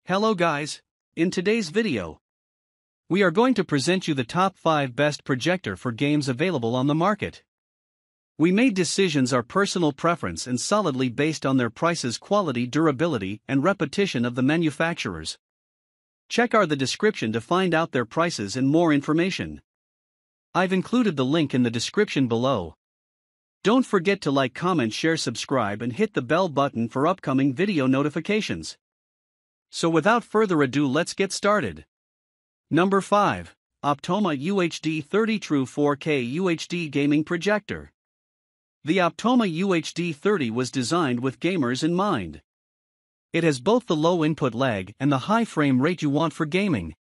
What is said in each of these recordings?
Hello guys, in today's video, we are going to present you the top 5 best projector for games available on the market. We made decisions our personal preference and solidly based on their prices, quality, durability, and repetition of the manufacturers. Check the description to find out their prices and more information. I've included the link in the description below. Don't forget to like, comment, share, subscribe and hit the bell button for upcoming video notifications. So without further ado, let's get started. Number 5. Optoma UHD30 True 4K UHD Gaming Projector. The Optoma UHD30 was designed with gamers in mind. It has both the low input lag and the high frame rate you want for gaming.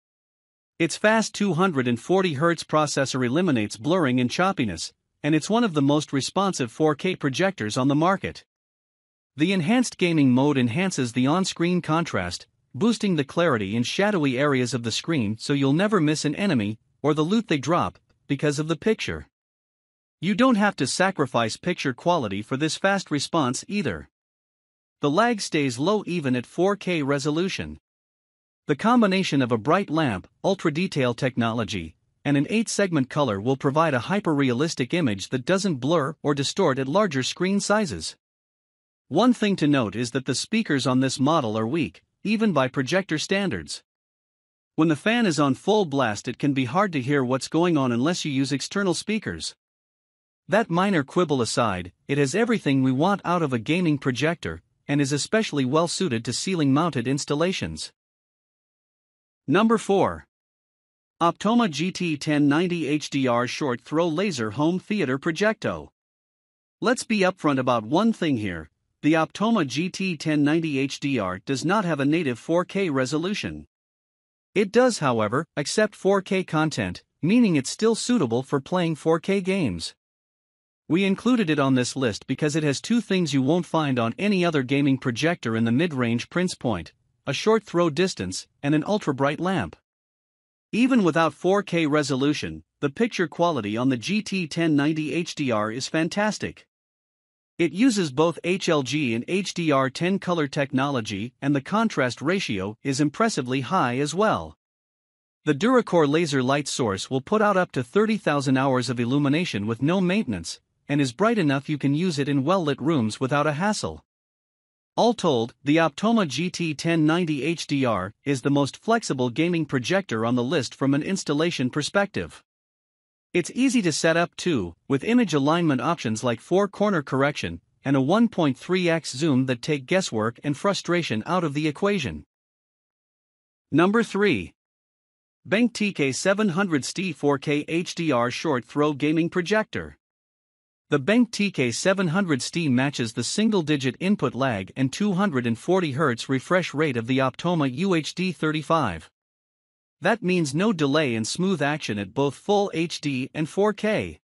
Its fast 240 Hz processor eliminates blurring and choppiness, and it's one of the most responsive 4K projectors on the market. The enhanced gaming mode enhances the on-screen contrast, boosting the clarity in shadowy areas of the screen so you'll never miss an enemy or the loot they drop because of the picture. You don't have to sacrifice picture quality for this fast response either. The lag stays low even at 4K resolution. The combination of a bright lamp, ultra-detail technology, and an 8-segment color will provide a hyper-realistic image that doesn't blur or distort at larger screen sizes. One thing to note is that the speakers on this model are weak, even by projector standards. When the fan is on full blast, it can be hard to hear what's going on unless you use external speakers. That minor quibble aside, it has everything we want out of a gaming projector, and is especially well suited to ceiling-mounted installations. Number 4. Optoma GT1090 HDR Short Throw Laser Home Theater Projector. Let's be upfront about one thing here. The Optoma GT1090 HDR does not have a native 4K resolution. It does, however, accept 4K content, meaning it's still suitable for playing 4K games. We included it on this list because it has two things you won't find on any other gaming projector in the mid-range price point: a short throw distance and an ultra-bright lamp. Even without 4K resolution, the picture quality on the GT1090 HDR is fantastic. It uses both HLG and HDR10 color technology, and the contrast ratio is impressively high as well. The DuraCore laser light source will put out up to 30,000 hours of illumination with no maintenance, and is bright enough you can use it in well-lit rooms without a hassle. All told, the Optoma GT1090 HDR is the most flexible gaming projector on the list from an installation perspective. It's easy to set up too, with image alignment options like 4-corner correction and a 1.3x zoom that take guesswork and frustration out of the equation. Number 3. BenQ TK700ST 4K HDR Short Throw Gaming Projector. The BenQ TK700ST matches the single-digit input lag and 240 Hz refresh rate of the Optoma UHD35. That means no delay and smooth action at both full HD and 4K.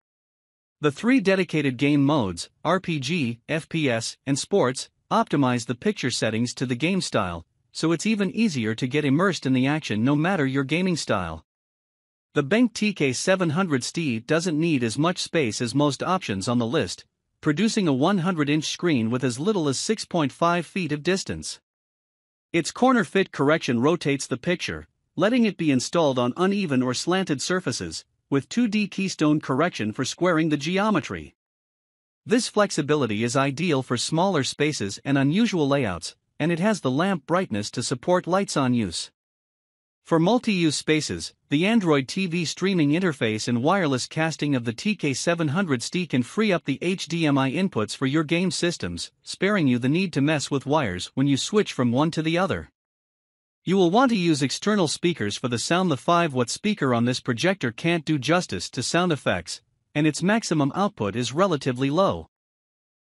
The 3 dedicated game modes, RPG, FPS, and Sports, optimize the picture settings to the game style, so it's even easier to get immersed in the action no matter your gaming style. The BenQ TK700ST doesn't need as much space as most options on the list, producing a 100-inch screen with as little as 6.5 feet of distance. Its corner fit correction rotates the picture, letting it be installed on uneven or slanted surfaces, with 2D Keystone correction for squaring the geometry. This flexibility is ideal for smaller spaces and unusual layouts, and it has the lamp brightness to support lights-on use. For multi-use spaces, the Android TV streaming interface and wireless casting of the TK700ST can free up the HDMI inputs for your game systems, sparing you the need to mess with wires when you switch from one to the other. You will want to use external speakers for the sound. The 5-watt speaker on this projector can't do justice to sound effects, and its maximum output is relatively low.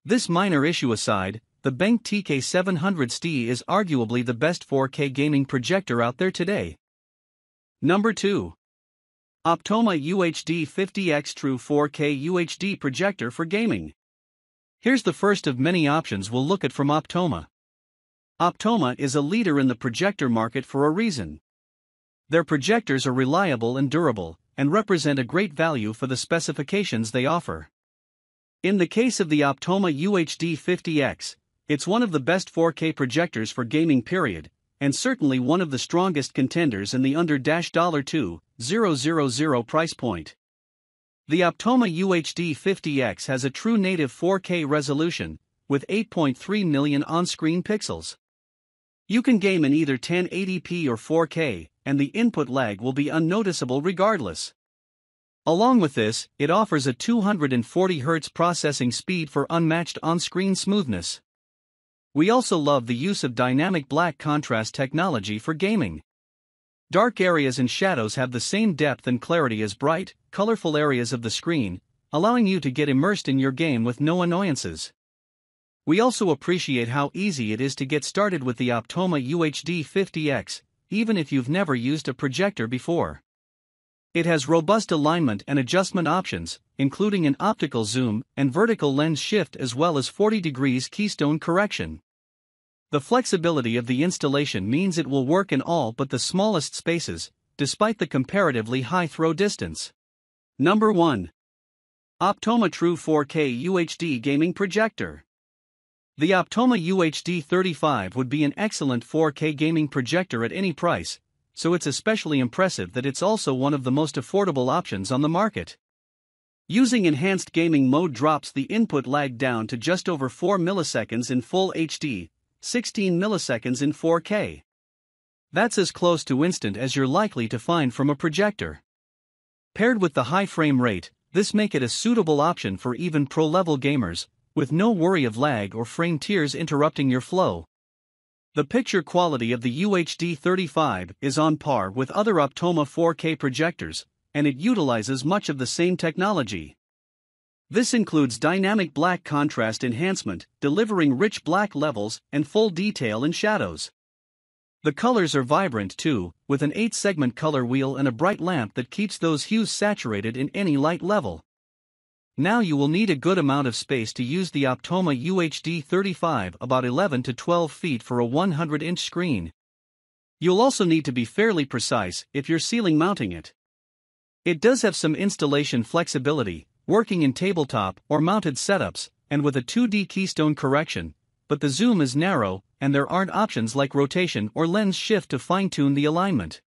This minor issue aside, the BenQ TK700ST is arguably the best 4K gaming projector out there today. Number 2. Optoma UHD50X True 4K UHD Projector for Gaming. Here's the first of many options we'll look at from Optoma. Optoma is a leader in the projector market for a reason. Their projectors are reliable and durable, and represent a great value for the specifications they offer. In the case of the Optoma UHD50X, it's one of the best 4K projectors for gaming period, and certainly one of the strongest contenders in the under $2,000 price point. The Optoma UHD50X has a true native 4K resolution, with 8.3 million on-screen pixels. You can game in either 1080p or 4K, and the input lag will be unnoticeable regardless. Along with this, it offers a 240Hz processing speed for unmatched on-screen smoothness. We also love the use of dynamic black contrast technology for gaming. Dark areas and shadows have the same depth and clarity as bright, colorful areas of the screen, allowing you to get immersed in your game with no annoyances. We also appreciate how easy it is to get started with the Optoma UHD50X, even if you've never used a projector before. It has robust alignment and adjustment options, including an optical zoom and vertical lens shift as well as 40 degrees Keystone correction. The flexibility of the installation means it will work in all but the smallest spaces, despite the comparatively high throw distance. Number 1. Optoma True 4K UHD Gaming Projector. The Optoma UHD35 would be an excellent 4K gaming projector at any price, so it's especially impressive that it's also one of the most affordable options on the market. Using enhanced gaming mode drops the input lag down to just over 4 milliseconds in full HD, 16 milliseconds in 4K. That's as close to instant as you're likely to find from a projector. Paired with the high frame rate, this makes it a suitable option for even pro-level gamers, with no worry of lag or frame tears interrupting your flow. The picture quality of the UHD35 is on par with other Optoma 4K projectors, and it utilizes much of the same technology. This includes dynamic black contrast enhancement, delivering rich black levels and full detail in shadows. The colors are vibrant too, with an 8-segment color wheel and a bright lamp that keeps those hues saturated in any light level. Now you will need a good amount of space to use the Optoma UHD35, about 11 to 12 feet for a 100-inch screen. You'll also need to be fairly precise if you're ceiling mounting it. It does have some installation flexibility, working in tabletop or mounted setups, and with a 2D Keystone correction, but the zoom is narrow, and there aren't options like rotation or lens shift to fine-tune the alignment.